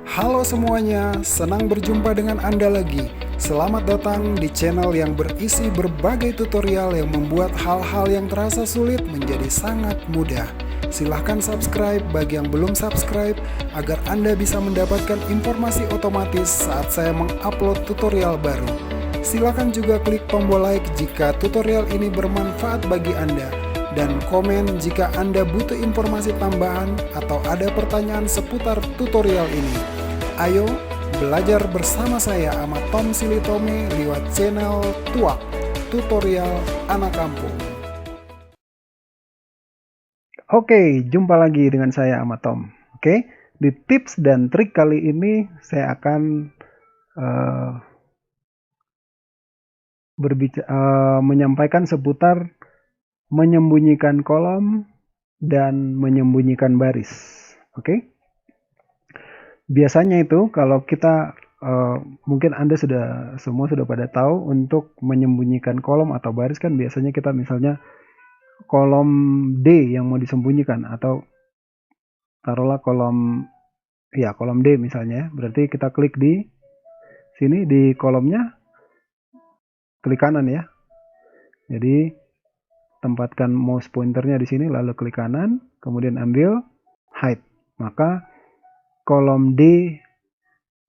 Halo semuanya, senang berjumpa dengan Anda lagi. Selamat datang di channel yang berisi berbagai tutorial yang membuat hal-hal yang terasa sulit menjadi sangat mudah. Silahkan subscribe bagi yang belum subscribe agar Anda bisa mendapatkan informasi otomatis saat saya mengupload tutorial baru. Silahkan juga klik tombol like jika tutorial ini bermanfaat bagi Anda. Dan komen jika Anda butuh informasi tambahan atau ada pertanyaan seputar tutorial ini. Ayo belajar bersama saya sama Tom Silitome lewat channel Tuak, tutorial anak kampung. Oke, jumpa lagi dengan saya sama Tom. Oke, di tips dan trik kali ini saya akan menyampaikan seputar menyembunyikan kolom dan menyembunyikan baris. Oke. Biasanya itu kalau kita mungkin Anda semua sudah pada tahu untuk menyembunyikan kolom atau baris kan biasanya kita misalnya kolom D yang mau disembunyikan atau taruhlah kolom D misalnya. Berarti kita klik di sini di kolomnya, klik kanan ya. Jadi tempatkan mouse pointernya di sini lalu klik kanan, kemudian ambil hide. Maka kolom D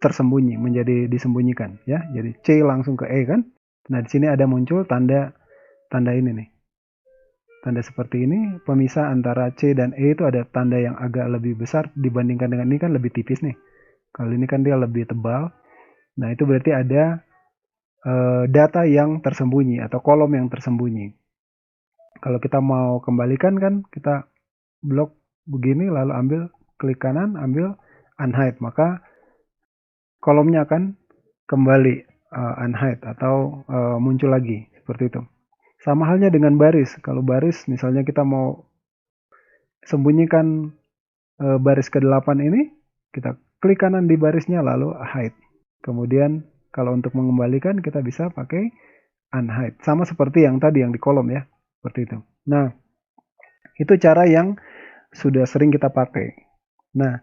tersembunyi menjadi disembunyikan ya. Jadi C langsung ke E kan. Nah, di sini ada muncul tanda ini nih. Tanda seperti ini, pemisah antara C dan E itu ada tanda yang agak lebih besar dibandingkan dengan ini kan lebih tipis nih. Kalau ini kan dia lebih tebal. Nah, itu berarti ada data yang tersembunyi atau kolom yang tersembunyi. Kalau kita mau kembalikan kan kita blok begini lalu ambil klik kanan, ambil unhide, maka kolomnya akan kembali unhide atau muncul lagi seperti itu. Sama halnya dengan baris. Kalau baris misalnya kita mau sembunyikan baris ke-8 ini, kita klik kanan di barisnya lalu hide. Kemudian kalau untuk mengembalikan kita bisa pakai unhide. Sama seperti yang tadi yang di kolom ya, seperti itu. Nah, itu cara yang sudah sering kita pakai. Nah,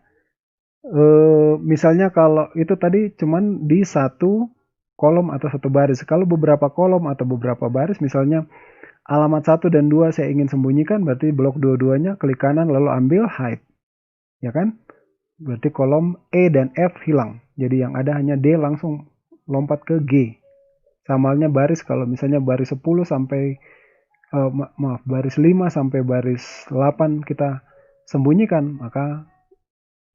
misalnya kalau itu tadi cuman di satu kolom atau satu baris. Kalau beberapa kolom atau beberapa baris, misalnya alamat 1 dan 2 saya ingin sembunyikan, berarti blok dua-duanya, klik kanan lalu ambil hide. Ya kan? Berarti kolom E dan F hilang. Jadi yang ada hanya D langsung lompat ke G. Sama halnya baris, kalau misalnya baris 10 sampai baris 5 sampai baris 8 kita sembunyikan, maka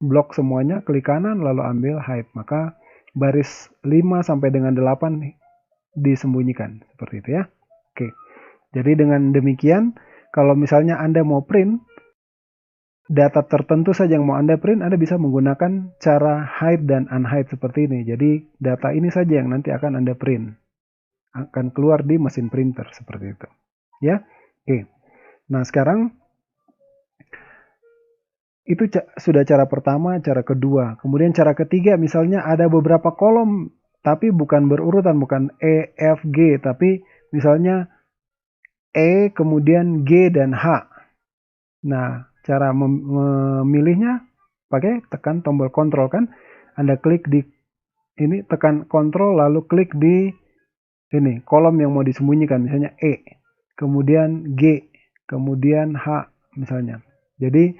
blok semuanya, klik kanan lalu ambil hide. Maka baris 5 sampai dengan 8 disembunyikan. Seperti itu ya. Oke. Jadi dengan demikian, kalau misalnya Anda mau print data tertentu saja yang mau Anda print, Anda bisa menggunakan cara hide dan unhide seperti ini. Jadi data ini saja yang nanti akan Anda print. Akan keluar di mesin printer seperti itu. Ya. Oke. Nah, sekarang itu sudah cara pertama, cara kedua. Kemudian cara ketiga, misalnya ada beberapa kolom tapi bukan berurutan, bukan E, F, G, tapi misalnya E, kemudian G dan H. Nah, cara memilihnya pakai tekan tombol kontrol kan. Anda klik di ini, tekan kontrol lalu klik di ini, kolom yang mau disembunyikan, misalnya E, kemudian G, kemudian H misalnya. Jadi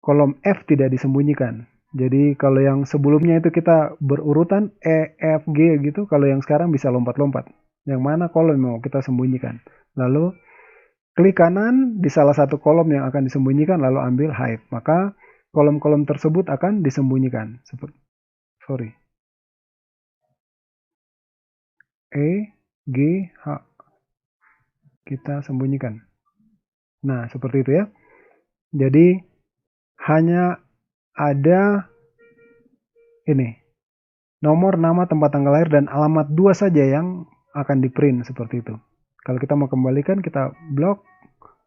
kolom F tidak disembunyikan. Jadi kalau yang sebelumnya itu kita berurutan E, F, G gitu, kalau yang sekarang bisa lompat-lompat. Yang mana kolom yang mau kita sembunyikan. Lalu klik kanan di salah satu kolom yang akan disembunyikan lalu ambil hide. Maka kolom-kolom tersebut akan disembunyikan. Sorry. E, G, H. Kita sembunyikan. Nah, seperti itu ya. Jadi hanya ada ini, nomor, nama, tempat tanggal lahir, dan alamat 2 saja yang akan di print seperti itu. Kalau kita mau kembalikan, kita blok,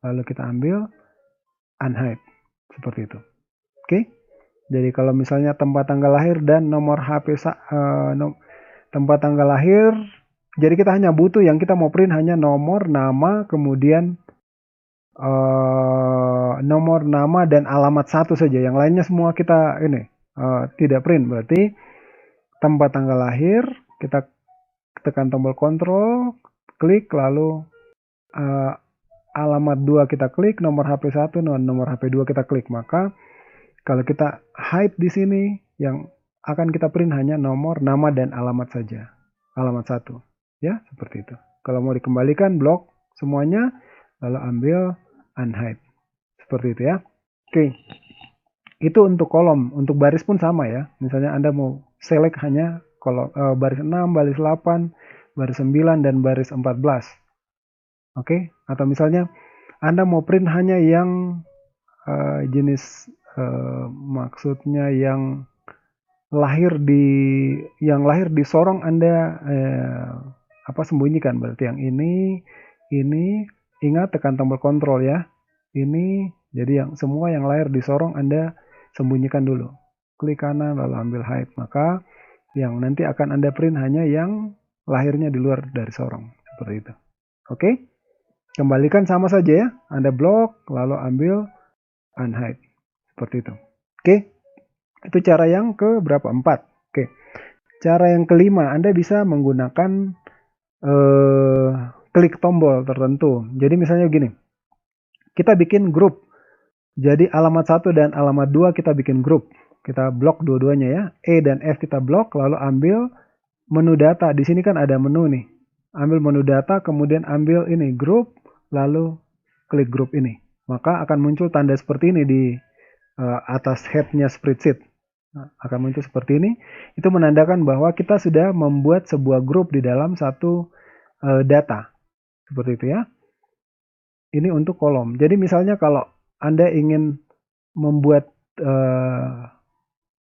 lalu kita ambil unhide. Seperti itu. Oke? Jadi kalau misalnya tempat tanggal lahir dan nomor HP, tempat tanggal lahir, jadi kita hanya butuh yang kita mau print hanya nomor, nama, kemudian nomor, nama, dan alamat 1 saja. Yang lainnya semua kita ini tidak print. Berarti tempat tanggal lahir, kita tekan tombol kontrol, klik, lalu alamat 2 kita klik, nomor HP 1, nomor HP 2 kita klik. Maka kalau kita hide di sini, yang akan kita print hanya nomor, nama, dan alamat saja. Alamat 1. Ya, seperti itu. Kalau mau dikembalikan, blok semuanya, lalu ambil unhide. Seperti itu ya. Oke. Itu untuk kolom. Untuk baris pun sama ya. Misalnya Anda mau select hanya kolom, baris 6, baris 8, baris 9, dan baris 14. Oke. Atau misalnya Anda mau print hanya yang jenis maksudnya yang lahir di sorong Anda sembunyikan. Berarti yang ini ingat tekan tombol kontrol ya. Ini jadi yang semua yang lahir di sorong Anda sembunyikan dulu. Klik kanan lalu ambil hide. Maka yang nanti akan Anda print hanya yang lahirnya di luar dari sorong. Seperti itu. Oke. Kembalikan sama saja ya. Anda blok lalu ambil unhide. Seperti itu. Oke. Itu cara yang ke berapa? 4. Oke. Cara yang kelima, Anda bisa menggunakan klik tombol tertentu. Jadi misalnya gini. Kita bikin grup. Jadi alamat 1 dan alamat 2 kita bikin grup. Kita blok dua-duanya ya. E dan F kita blok, lalu ambil menu data. Di sini kan ada menu nih. Ambil menu data, kemudian ambil ini grup, lalu klik grup ini. Maka akan muncul tanda seperti ini di atas head-nya spreadsheet. Akan muncul seperti ini. Itu menandakan bahwa kita sudah membuat sebuah grup di dalam satu data. Seperti itu ya. Ini untuk kolom. Jadi misalnya kalau Anda ingin membuat,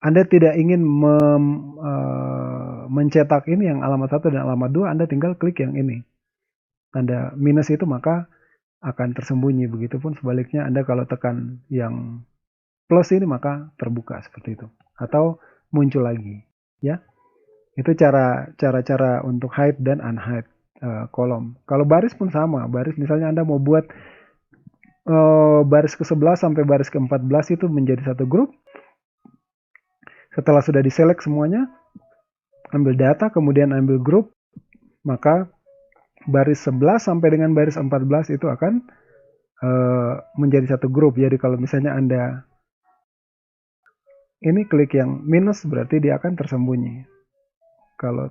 Anda tidak ingin mencetak ini yang alamat 1 dan alamat 2, Anda tinggal klik yang ini. Tanda minus itu maka akan tersembunyi. Begitupun sebaliknya Anda kalau tekan yang plus ini maka terbuka seperti itu. Atau muncul lagi. Ya. Itu cara-cara untuk hide dan unhide kolom. Kalau baris pun sama. Baris misalnya Anda mau buat baris ke-11 sampai baris ke-14 itu menjadi satu grup. Setelah sudah diselect semuanya, ambil data, kemudian ambil grup, maka baris 11 sampai dengan baris 14 itu akan menjadi satu grup. Jadi kalau misalnya Anda ini klik yang minus, berarti dia akan tersembunyi. Kalau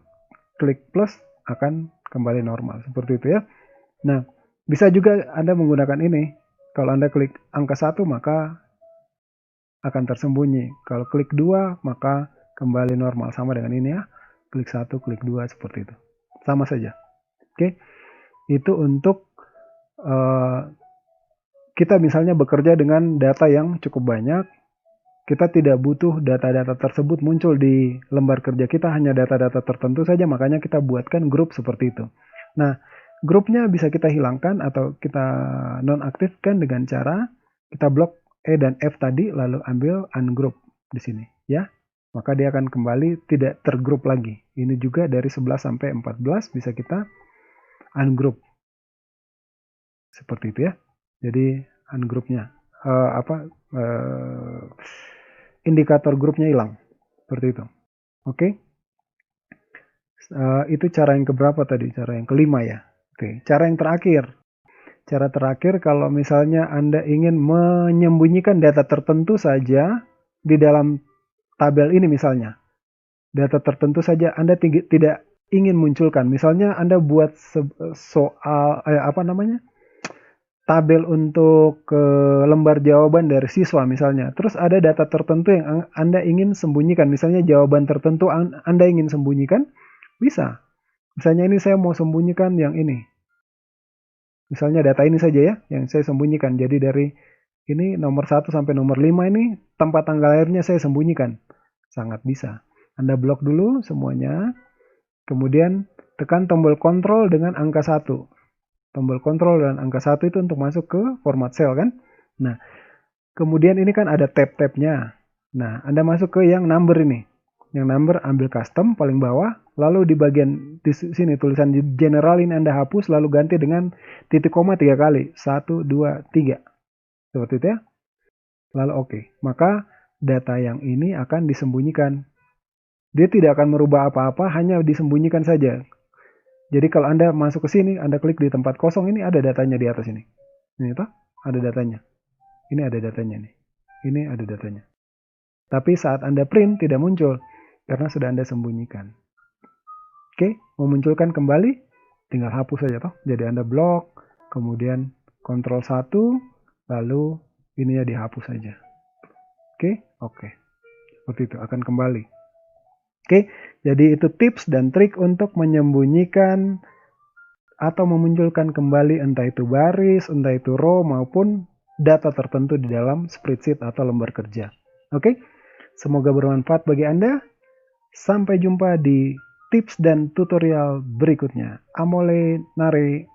klik plus akan kembali normal. Seperti itu ya. Nah, bisa juga Anda menggunakan ini. Kalau Anda klik angka 1 maka akan tersembunyi. Kalau klik 2 maka kembali normal. Sama dengan ini ya. Klik 1, klik 2 seperti itu. Sama saja. Oke. Itu untuk kita misalnya bekerja dengan data yang cukup banyak. Kita tidak butuh data-data tersebut muncul di lembar kerja kita, hanya data-data tertentu saja, makanya kita buatkan grup seperti itu. Nah, grupnya bisa kita hilangkan atau kita nonaktifkan dengan cara kita blok E dan F tadi, lalu ambil ungroup di sini, ya. Maka dia akan kembali tidak tergrup lagi. Ini juga dari 11 sampai 14 bisa kita ungroup. Seperti itu ya. Jadi ungroupnya indikator grupnya hilang. Seperti itu. Oke. Itu cara yang keberapa tadi? Cara yang kelima ya. Oke. Cara yang terakhir. Cara terakhir kalau misalnya Anda ingin menyembunyikan data tertentu saja di dalam tabel ini misalnya. Data tertentu saja Anda tidak ingin munculkan. Misalnya Anda buat soal tabel untuk lembar jawaban dari siswa misalnya. Terus ada data tertentu yang Anda ingin sembunyikan. Misalnya jawaban tertentu Anda ingin sembunyikan, bisa. Misalnya ini saya mau sembunyikan yang ini. Misalnya data ini saja ya, yang saya sembunyikan. Jadi dari ini nomor 1 sampai nomor 5 ini tempat tanggal lahirnya saya sembunyikan. Sangat bisa. Anda blok dulu semuanya. Kemudian tekan tombol kontrol dengan angka 1. Tombol kontrol dan angka 1 itu untuk masuk ke format cell kan. Nah, kemudian ini kan ada tab-tabnya. Nah, Anda masuk ke yang number ini. Yang number ambil custom paling bawah. Lalu di bagian di sini tulisan general ini Anda hapus. Lalu ganti dengan titik koma 3 kali. 1, 2, 3. Seperti itu ya. Lalu oke. Maka data yang ini akan disembunyikan. Dia tidak akan merubah apa-apa, hanya disembunyikan saja. Jadi kalau Anda masuk ke sini, Anda klik di tempat kosong ini, ada datanya di atas ini. Ini toh, ada datanya. Ini ada datanya nih. Ini ada datanya. Tapi saat Anda print tidak muncul karena sudah Anda sembunyikan. Oke, memunculkan kembali tinggal hapus saja toh. Jadi Anda blok, kemudian Ctrl 1, lalu ini ya dihapus saja. Oke. Seperti itu akan kembali. Oke, jadi itu tips dan trik untuk menyembunyikan atau memunculkan kembali entah itu baris, entah itu row maupun data tertentu di dalam spreadsheet atau lembar kerja. Oke, semoga bermanfaat bagi Anda. Sampai jumpa di tips dan tutorial berikutnya. Amole nare.